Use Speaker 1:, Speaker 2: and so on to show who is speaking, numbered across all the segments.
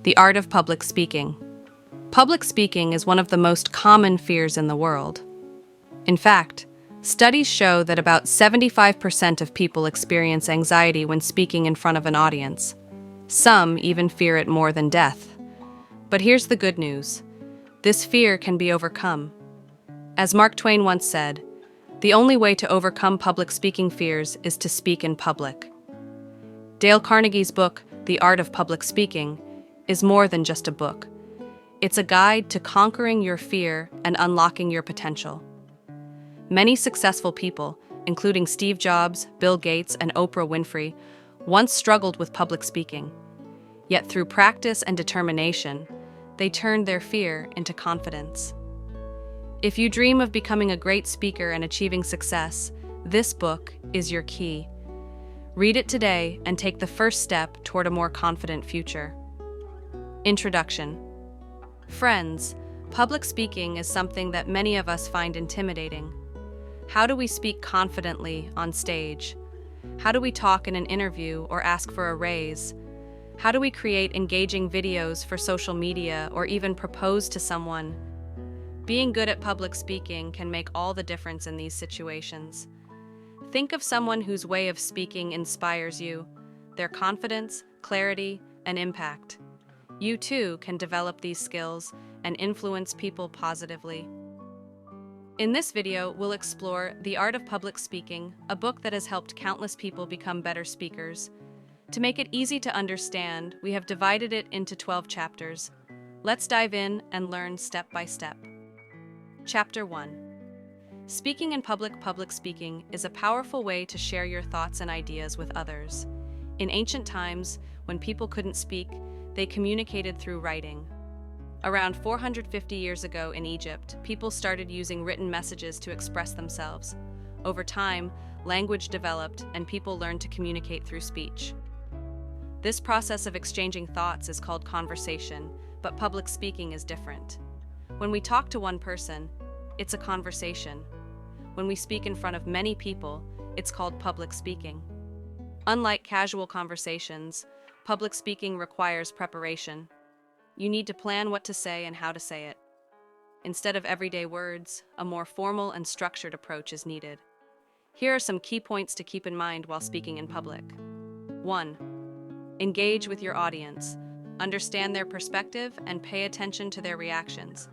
Speaker 1: The art of public speaking. Public speaking is one of the most common fears in the world. In fact, studies show that about 75% of people experience anxiety when speaking in front of an audience. Some even fear it more than death. But here's the good news. This fear can be overcome. As Mark Twain once said, "The only way to overcome public speaking fears is to speak in public." Dale Carnegie's book, The Art of Public Speaking, is more than just a book. It's a guide to conquering your fear and unlocking your potential. Many successful people, including Steve Jobs, Bill Gates, and Oprah Winfrey, once struggled with public speaking. Yet through practice and determination, they turned their fear into confidence. If you dream of becoming a great speaker and achieving success, this book is your key. Read it today and take the first step toward a more confident future. Introduction. Friends, public speaking is something that many of us find intimidating. How do we speak confidently on stage? How do we talk in an interview or ask for a raise? How do we create engaging videos for social media or even propose to someone? Being good at public speaking can make all the difference in these situations. Think of someone whose way of speaking inspires you, their confidence, clarity, and impact. You too can develop these skills and influence people positively. In this video, we'll explore The Art of Public Speaking, a book that has helped countless people become better speakers. To make it easy to understand, we have divided it into 12 chapters. Let's dive in and learn step by step. Chapter 1. Speaking in public. Public speaking is a powerful way to share your thoughts and ideas with others. In ancient times, when people couldn't speak, they communicated through writing. Around 450 years ago in Egypt, people started using written messages to express themselves. Over time, language developed and people learned to communicate through speech. This process of exchanging thoughts is called conversation, but public speaking is different. When we talk to one person, it's a conversation. When we speak in front of many people, it's called public speaking. Unlike casual conversations, public speaking requires preparation. You need to plan what to say and how to say it. Instead of everyday words, a more formal and structured approach is needed. Here are some key points to keep in mind while speaking in public. 1. Engage with your audience. Understand their perspective and pay attention to their reactions.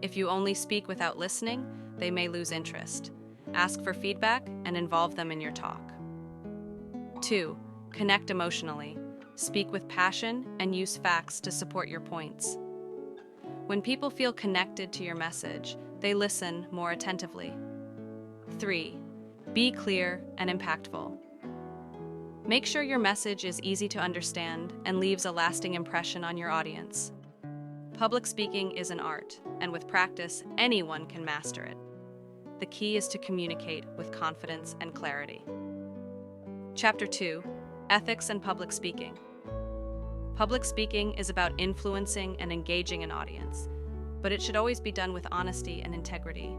Speaker 1: If you only speak without listening, they may lose interest. Ask for feedback and involve them in your talk. 2. Connect emotionally. Speak with passion and use facts to support your points. When people feel connected to your message, they listen more attentively. 3. Be clear and impactful. Make sure your message is easy to understand and leaves a lasting impression on your audience. Public speaking is an art, and with practice, anyone can master it. The key is to communicate with confidence and clarity. Chapter 2. Ethics and Public Speaking. Public speaking is about influencing and engaging an audience, but it should always be done with honesty and integrity.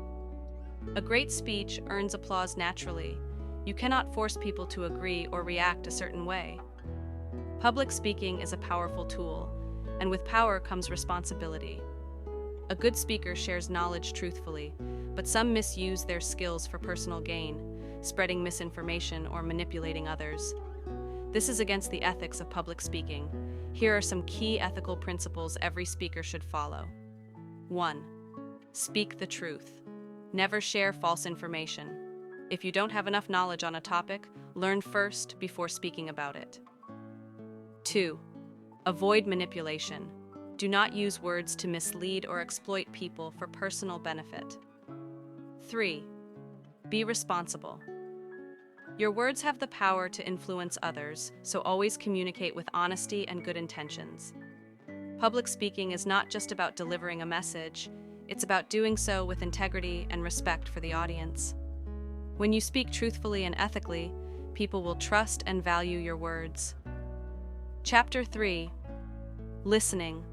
Speaker 1: A great speech earns applause naturally. You cannot force people to agree or react a certain way. Public speaking is a powerful tool, and with power comes responsibility. A good speaker shares knowledge truthfully, but some misuse their skills for personal gain, spreading misinformation or manipulating others. This is against the ethics of public speaking. Here are some key ethical principles every speaker should follow. 1. Speak the truth. Never share false information. If you don't have enough knowledge on a topic, learn first before speaking about it. 2. Avoid manipulation. Do not use words to mislead or exploit people for personal benefit. 3. Be responsible. Your words have the power to influence others, so always communicate with honesty and good intentions. Public speaking is not just about delivering a message, it's about doing so with integrity and respect for the audience. When you speak truthfully and ethically, people will trust and value your words. Chapter 3. Listening.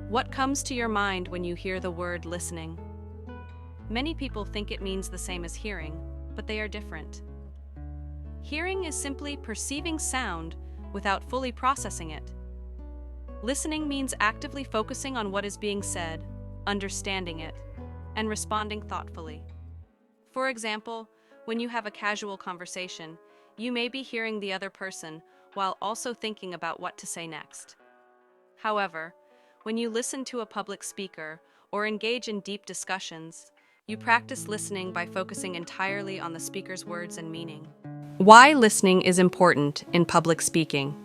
Speaker 1: What comes to your mind when you hear the word listening? Many people think it means the same as hearing, but they are different. Hearing is simply perceiving sound without fully processing it. Listening means actively focusing on what is being said, understanding it, and responding thoughtfully. For example, when you have a casual conversation, you may be hearing the other person while also thinking about what to say next. However, when you listen to a public speaker or engage in deep discussions, you practice listening by focusing entirely on the speaker's words and meaning. Why listening is important in public speaking.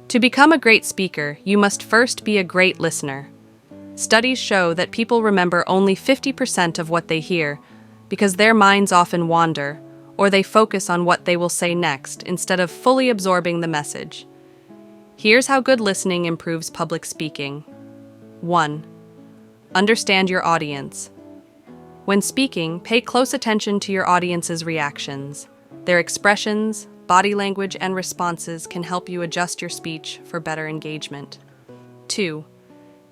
Speaker 1: To become a great speaker, you must first be a great listener. Studies show that people remember only 50% of what they hear because their minds often wander, or they focus on what they will say next instead of fully absorbing the message. Here's how good listening improves public speaking. 1. Understand your audience. When speaking, pay close attention to your audience's reactions. Their expressions, body language, and responses can help you adjust your speech for better engagement. 2.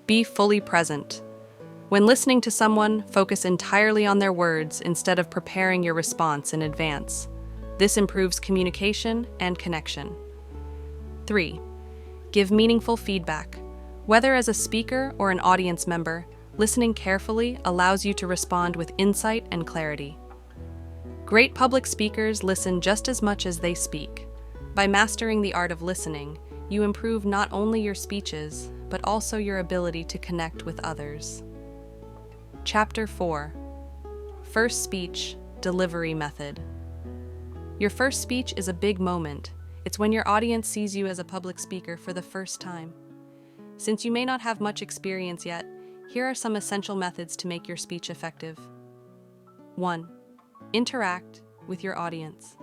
Speaker 1: Be fully present. When listening to someone, focus entirely on their words instead of preparing your response in advance. This improves communication and connection. 3. Give meaningful feedback. Whether as a speaker or an audience member, listening carefully allows you to respond with insight and clarity. Great public speakers listen just as much as they speak. By mastering the art of listening, you improve not only your speeches, but also your ability to connect with others. Chapter 4. First Speech, Delivery Method. Your first speech is a big moment. It's when your audience sees you as a public speaker for the first time. Since you may not have much experience yet, here are some essential methods to make your speech effective. 1. Interact with your audience.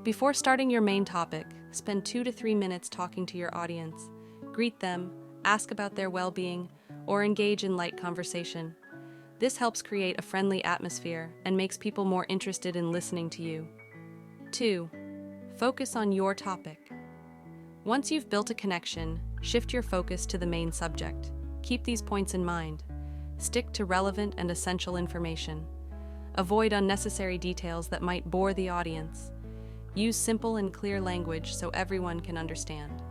Speaker 1: Before starting your main topic, spend 2 to 3 minutes talking to your audience. Greet them, ask about their well-being, or engage in light conversation. This helps create a friendly atmosphere and makes people more interested in listening to you. 2. Focus on your topic. Once you've built a connection, shift your focus to the main subject. Keep these points in mind. Stick to relevant and essential information. Avoid unnecessary details that might bore the audience. Use simple and clear language so everyone can understand.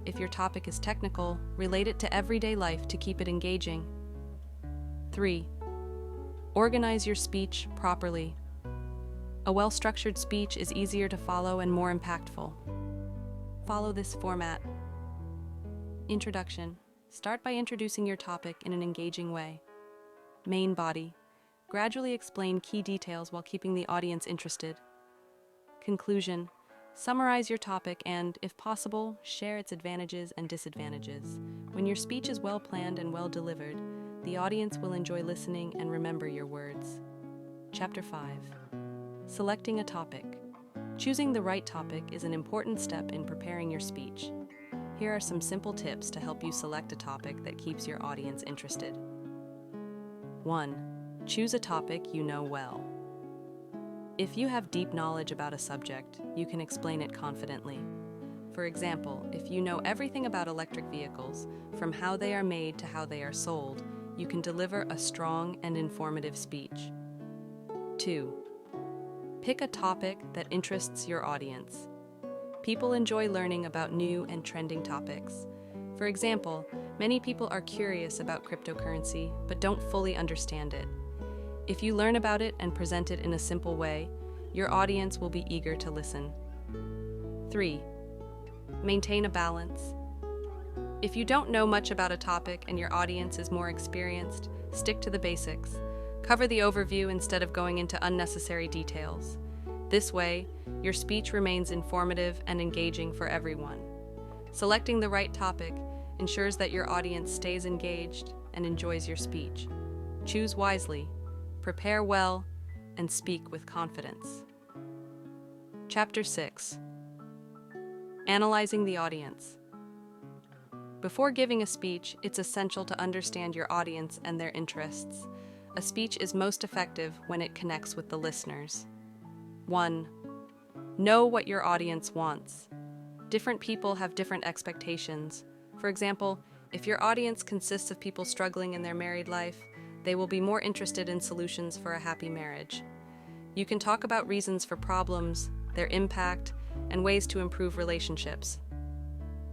Speaker 1: If your topic is technical, relate it to everyday life to keep it engaging. 3. Organize your speech properly. A well-structured speech is easier to follow and more impactful. Follow this format. Introduction. Start by introducing your topic in an engaging way. Main body. Gradually explain key details while keeping the audience interested. Conclusion. Summarize your topic and, if possible, share its advantages and disadvantages. When your speech is well planned and well delivered, the audience will enjoy listening and remember your words. Chapter 5. Selecting a topic. Choosing the right topic is an important step in preparing your speech. Here are some simple tips to help you select a topic that keeps your audience interested. 1. Choose a topic you know well. If you have deep knowledge about a subject, you can explain it confidently. For example, if you know everything about electric vehicles, from how they are made to how they are sold, you can deliver a strong and informative speech. 2. Pick a topic that interests your audience. People enjoy learning about new and trending topics. For example, many people are curious about cryptocurrency but don't fully understand it. If you learn about it and present it in a simple way, your audience will be eager to listen. 3. Maintain a balance. If you don't know much about a topic and your audience is more experienced, stick to the basics. Cover the overview instead of going into unnecessary details. This way, your speech remains informative and engaging for everyone. Selecting the right topic ensures that your audience stays engaged and enjoys your speech. Choose wisely, prepare well, and speak with confidence. Chapter 6. Analyzing the audience. Before giving a speech, it's essential to understand your audience and their interests. A speech is most effective when it connects with the listeners. 1. Know what your audience wants. Different people have different expectations. For example, if your audience consists of people struggling in their married life, they will be more interested in solutions for a happy marriage. You can talk about reasons for problems, their impact, and ways to improve relationships.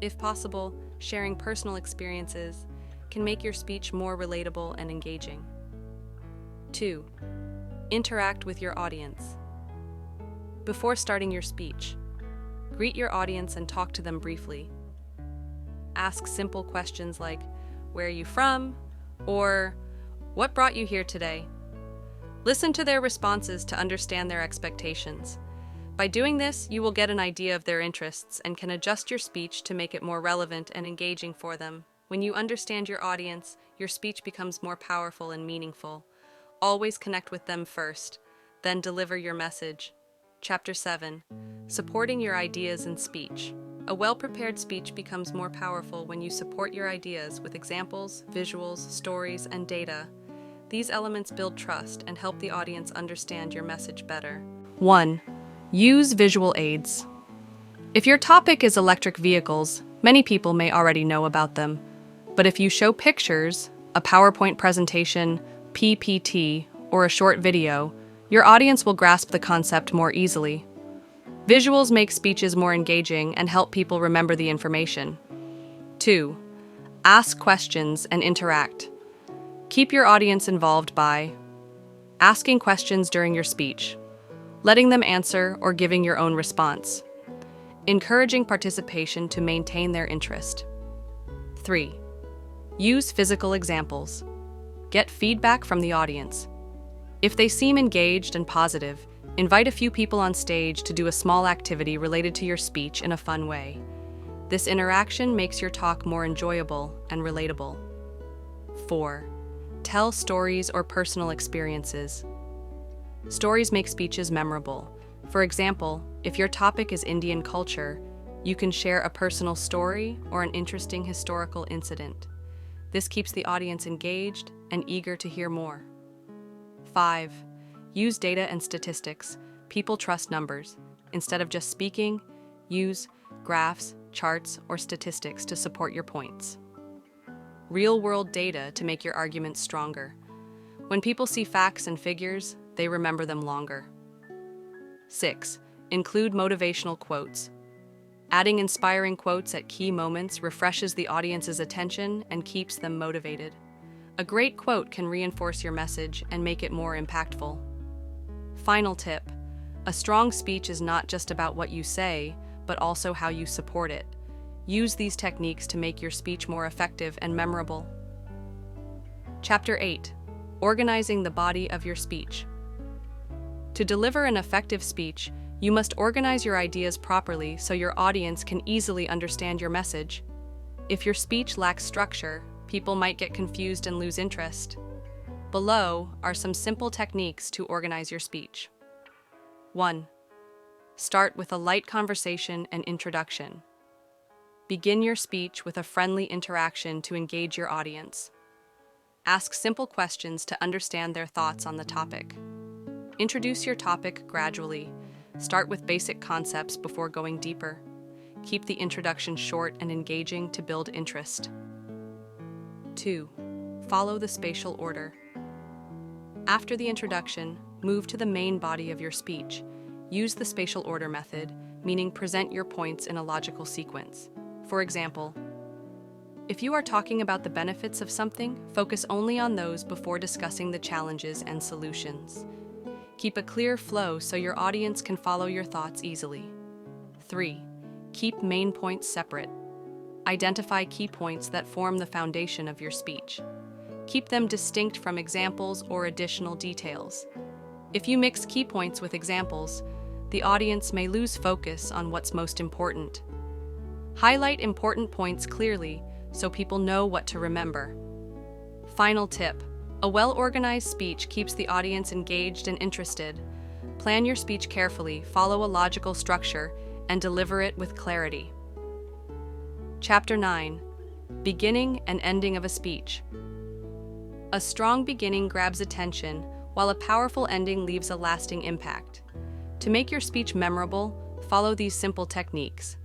Speaker 1: If possible, sharing personal experiences can make your speech more relatable and engaging. 2. Interact with your audience. Before starting your speech, greet your audience and talk to them briefly. Ask simple questions like, "Where are you from?" or "What brought you here today?" Listen to their responses to understand their expectations. By doing this, you will get an idea of their interests and can adjust your speech to make it more relevant and engaging for them. When you understand your audience, your speech becomes more powerful and meaningful. Always connect with them first, then deliver your message. Chapter 7. Supporting your ideas in speech. A well-prepared speech becomes more powerful when you support your ideas with examples, visuals, stories, and data. These elements build trust and help the audience understand your message better. 1. Use visual aids. If your topic is electric vehicles, many people may already know about them. But if you show pictures, a PowerPoint presentation, PPT, or a short video, your audience will grasp the concept more easily. Visuals make speeches more engaging and help people remember the information. 2. Ask questions and interact. Keep your audience involved by asking questions during your speech, letting them answer or giving your own response, encouraging participation to maintain their interest. 3. Use physical examples. Get feedback from the audience. If they seem engaged and positive, invite a few people on stage to do a small activity related to your speech in a fun way. This interaction makes your talk more enjoyable and relatable. 4. Tell stories or personal experiences. Stories make speeches memorable. For example, if your topic is Indian culture, you can share a personal story or an interesting historical incident. This keeps the audience engaged and eager to hear more. 5. Use data and statistics. People trust numbers. Instead of just speaking, use graphs, charts, or statistics to support your points. Real-world data to make your arguments stronger. When people see facts and figures, they remember them longer. 6. Include motivational quotes. Adding inspiring quotes at key moments refreshes the audience's attention and keeps them motivated. A great quote can reinforce your message and make it more impactful. Final tip: a strong speech is not just about what you say, but also how you support it. Use these techniques to make your speech more effective and memorable. Chapter 8. Organizing the body of your speech. To deliver an effective speech, you must organize your ideas properly so your audience can easily understand your message. If your speech lacks structure, people might get confused and lose interest. Below are some simple techniques to organize your speech. 1. Start with a light conversation and introduction. Begin your speech with a friendly interaction to engage your audience. Ask simple questions to understand their thoughts on the topic. Introduce your topic gradually. Start with basic concepts before going deeper. Keep the introduction short and engaging to build interest. 2. Follow the spatial order. After the introduction, move to the main body of your speech. Use the spatial order method, meaning present your points in a logical sequence. For example, if you are talking about the benefits of something, focus only on those before discussing the challenges and solutions. Keep a clear flow so your audience can follow your thoughts easily. 3. Keep main points separate. Identify key points that form the foundation of your speech. Keep them distinct from examples or additional details. If you mix key points with examples, the audience may lose focus on what's most important. Highlight important points clearly so people know what to remember. Final tip: a well-organized speech keeps the audience engaged and interested. Plan your speech carefully, follow a logical structure, and deliver it with clarity. Chapter 9. Beginning and ending of a speech. A strong beginning grabs attention, while a powerful ending leaves a lasting impact. To make your speech memorable, follow these simple techniques.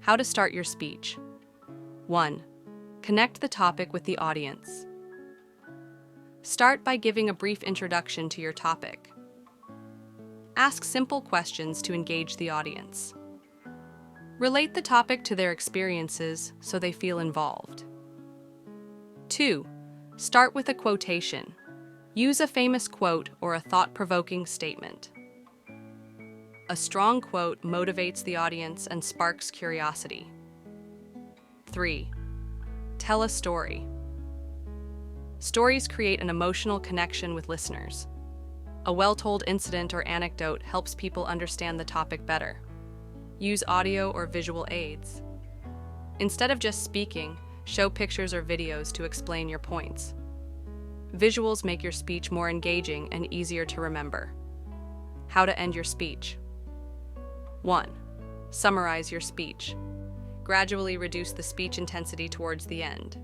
Speaker 1: How to start your speech. 1. Connect the topic with the audience. Start by giving a brief introduction to your topic. Ask simple questions to engage the audience. Relate the topic to their experiences so they feel involved. 2. Start with a quotation. Use a famous quote or a thought-provoking statement. A strong quote motivates the audience and sparks curiosity. 3. Tell a story. Stories create an emotional connection with listeners. A well-told incident or anecdote helps people understand the topic better. Use audio or visual aids. Instead of just speaking, show pictures or videos to explain your points. Visuals make your speech more engaging and easier to remember. How to end your speech. 1. Summarize your speech. Gradually reduce the speech intensity towards the end.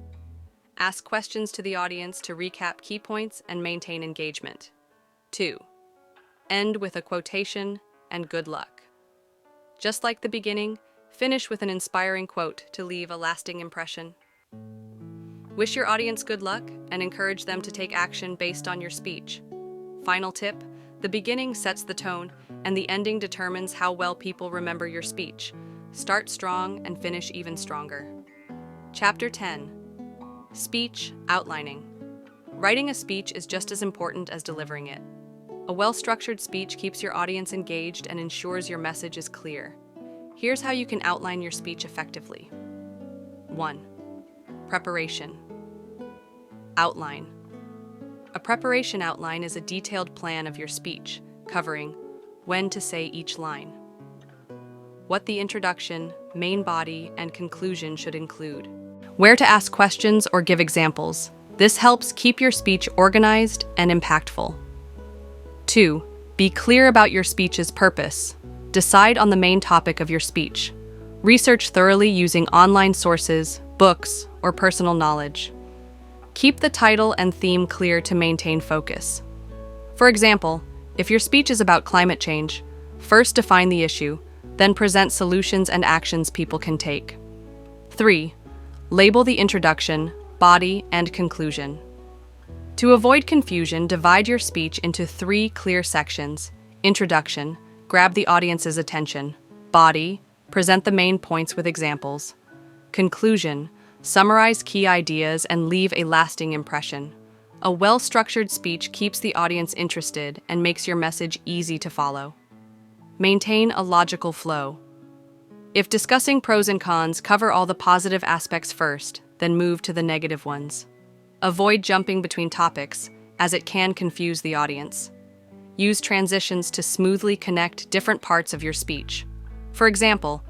Speaker 1: Ask questions to the audience to recap key points and maintain engagement. 2. End with a quotation and good luck. Just like the beginning, finish with an inspiring quote to leave a lasting impression. Wish your audience good luck and encourage them to take action based on your speech. Final tip: the beginning sets the tone, and the ending determines how well people remember your speech. Start strong and finish even stronger. Chapter 10. Speech outlining. Writing a speech is just as important as delivering it. A well-structured speech keeps your audience engaged and ensures your message is clear. Here's how you can outline your speech effectively. 1. Preparation. Outline. A preparation outline is a detailed plan of your speech, covering when to say each line, what the introduction, main body, and conclusion should include, where to ask questions or give examples. This helps keep your speech organized and impactful. 2. Be clear about your speech's purpose. Decide on the main topic of your speech. Research thoroughly using online sources, books, or personal knowledge. Keep the title and theme clear to maintain focus. For example, if your speech is about climate change, first define the issue, then present solutions and actions people can take. 3. Label the introduction, body, and conclusion. To avoid confusion, divide your speech into 3 clear sections. Introduction, grab the audience's attention. Body, present the main points with examples. Conclusion, summarize key ideas and leave a lasting impression. A well-structured speech keeps the audience interested and makes your message easy to follow. Maintain a logical flow. If discussing pros and cons, cover all the positive aspects first, then move to the negative ones. Avoid jumping between topics, as it can confuse the audience. Use transitions to smoothly connect different parts of your speech. For example,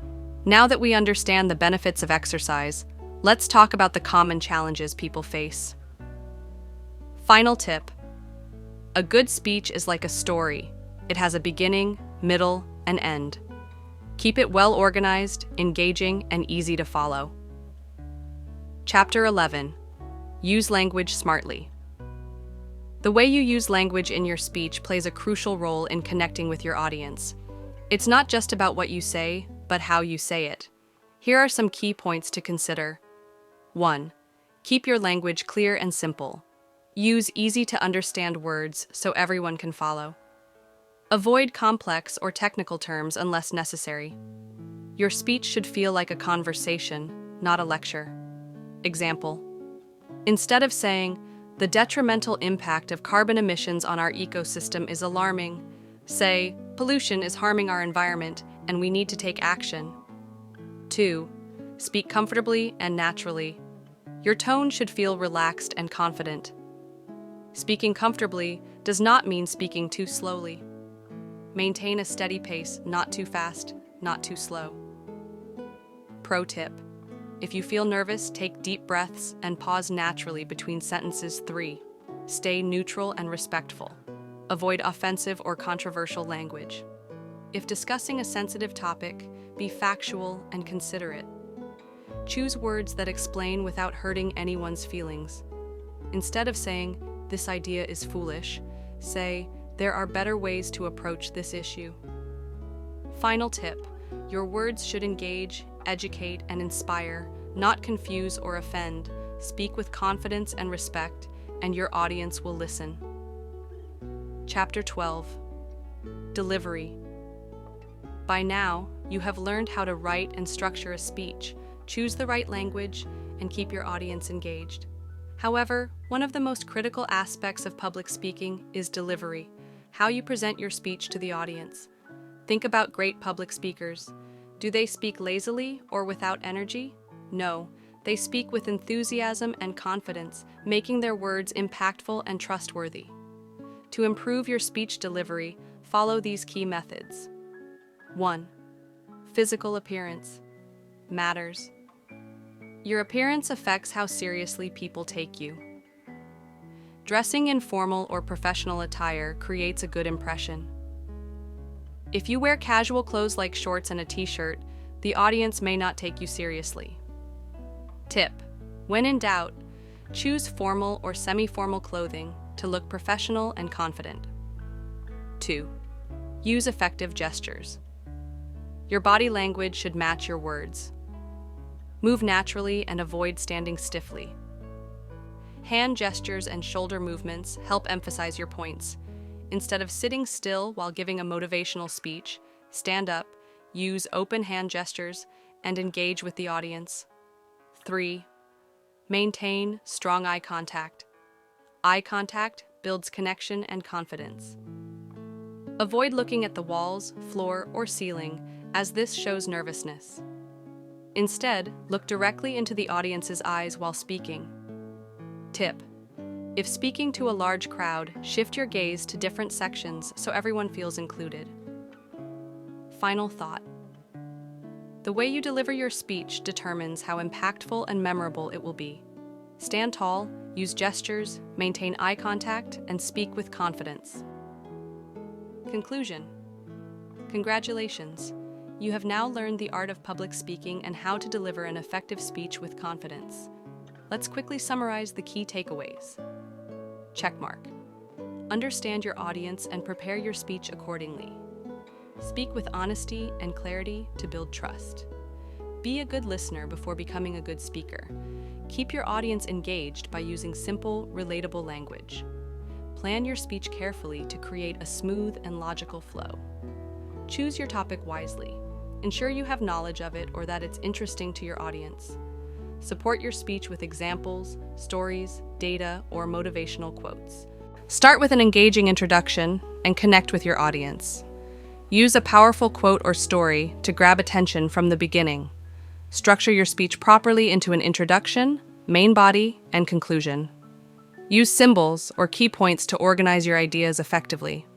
Speaker 1: now that we understand the benefits of exercise, let's talk about the common challenges people face. Final tip: a good speech is like a story. It has a beginning, middle, and end. Keep it well organized, engaging, and easy to follow. Chapter 11. Use language smartly. The way you use language in your speech plays a crucial role in connecting with your audience. It's not just about what you say, but how you say it. Here are some key points to consider. 1. Keep your language clear and simple. Use easy-to-understand words so everyone can follow. Avoid complex or technical terms unless necessary. Your speech should feel like a conversation, not a lecture. Example: instead of saying, "The detrimental impact of carbon emissions on our ecosystem is alarming," say, "Pollution is harming our environment, and we need to take action." 2. Speak comfortably and naturally. Your tone should feel relaxed and confident. Speaking comfortably does not mean speaking too slowly. Maintain a steady pace, not too fast, not too slow. Pro tip: if you feel nervous, take deep breaths and pause naturally between sentences. 3. Stay neutral and respectful. Avoid offensive or controversial language. If discussing a sensitive topic, be factual and considerate. Choose words that explain without hurting anyone's feelings. Instead of saying, "This idea is foolish," say, "There are better ways to approach this issue." Final tip: your words should engage, educate, and inspire, not confuse or offend. Speak with confidence and respect, and your audience will listen. Chapter 12. Delivery. By now, You have learned how to write and structure a speech, choose the right language, and keep your audience engaged. However, one of the most critical aspects of public speaking is delivery, how you present your speech to the audience. Think about great public speakers. Do they speak lazily or without energy? No, they speak with enthusiasm and confidence, making their words impactful and trustworthy. To improve your speech delivery, follow these key methods. 1. Physical appearance matters. Your appearance affects how seriously people take you. Dressing in formal or professional attire creates a good impression. If you wear casual clothes like shorts and a t-shirt, the audience may not take you seriously. Tip: when in doubt, choose formal or semi-formal clothing to look professional and confident. 2. Use effective gestures. Your body language should match your words. Move naturally and avoid standing stiffly. Hand gestures and shoulder movements help emphasize your points. Instead of sitting still while giving a motivational speech, stand up, use open hand gestures, and engage with the audience. 3. Maintain strong eye contact. Eye contact builds connection and confidence. Avoid looking at the walls, floor, or ceiling, as this shows nervousness. Instead, look directly into the audience's eyes while speaking. Tip: if speaking to a large crowd, shift your gaze to different sections so everyone feels included. Final thought: the way you deliver your speech determines how impactful and memorable it will be. Stand tall, use gestures, maintain eye contact, and speak with confidence. Conclusion: congratulations! You have now learned the art of public speaking and how to deliver an effective speech with confidence. Let's quickly summarize the key takeaways. Checkmark: understand your audience and prepare your speech accordingly. Speak with honesty and clarity to build trust. Be a good listener before becoming a good speaker. Keep your audience engaged by using simple, relatable language. Plan your speech carefully to create a smooth and logical flow. Choose your topic wisely. Ensure you have knowledge of it or that it's interesting to your audience. Support your speech with examples, stories, data, or motivational quotes. Start with an engaging introduction and connect with your audience. Use a powerful quote or story to grab attention from the beginning. Structure your speech properly into an introduction, main body, and conclusion. Use symbols or key points to organize your ideas effectively.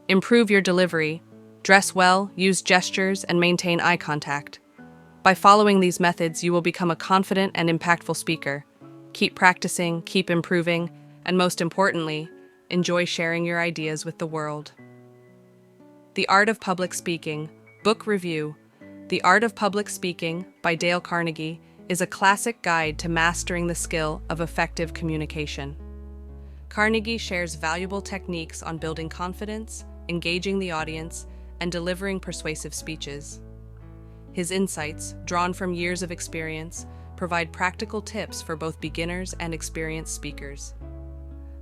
Speaker 1: Improve your delivery. Dress well, use gestures, and maintain eye contact. By following these methods, you will become a confident and impactful speaker. Keep practicing, keep improving, and most importantly, enjoy sharing your ideas with the world. The Art of Public Speaking, Book Review. The Art of Public Speaking by Dale Carnegie is a classic guide to mastering the skill of effective communication. Carnegie shares valuable techniques on building confidence, engaging the audience, and delivering persuasive speeches. His insights, drawn from years of experience, provide practical tips for both beginners and experienced speakers.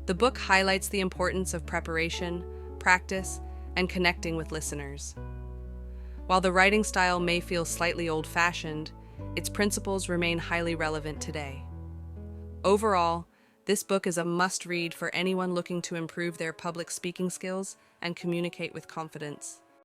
Speaker 1: The book highlights the importance of preparation, practice, and connecting with listeners. While the writing style may feel slightly old-fashioned, its principles remain highly relevant today. Overall, this book is a must-read for anyone looking to improve their public speaking skills and communicate with confidence.